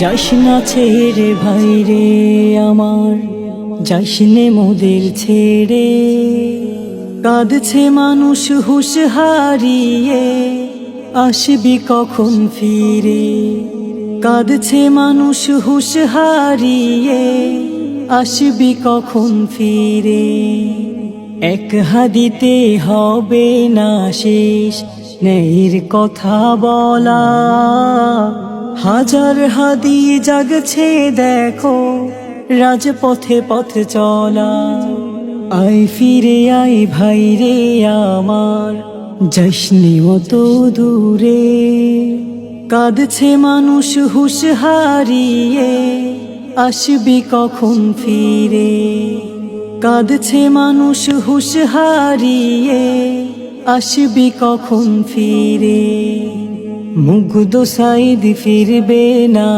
যাস না ছেড়ে ভাই রে আমার, যাস নে মোদের ছেড়ে। কাঁদছে মানুষ হুঁশ হারিয়ে, আসবি কখন ফিরে। কাঁদছে মানুষ হুঁশ হারিয়ে, আসবি কখন ফিরে। এক হাদিতে হবে না শেষ ন্যায়ের কথা বলা, হাজার হাদি জাগছে দেখো রাজপথে পথ চলা। আয় ফিরে আয় ভাই রে আমার, যাসনি অত দূরে। কাঁদছে মানুষ হুঁশ হারিয়ে, আসবি কখন ফিরে। কাঁদছে মানুষ হুঁশ হারিয়ে, আসবি কখন ফিরে। মুগ্ধ সাইদ ফিরবে না।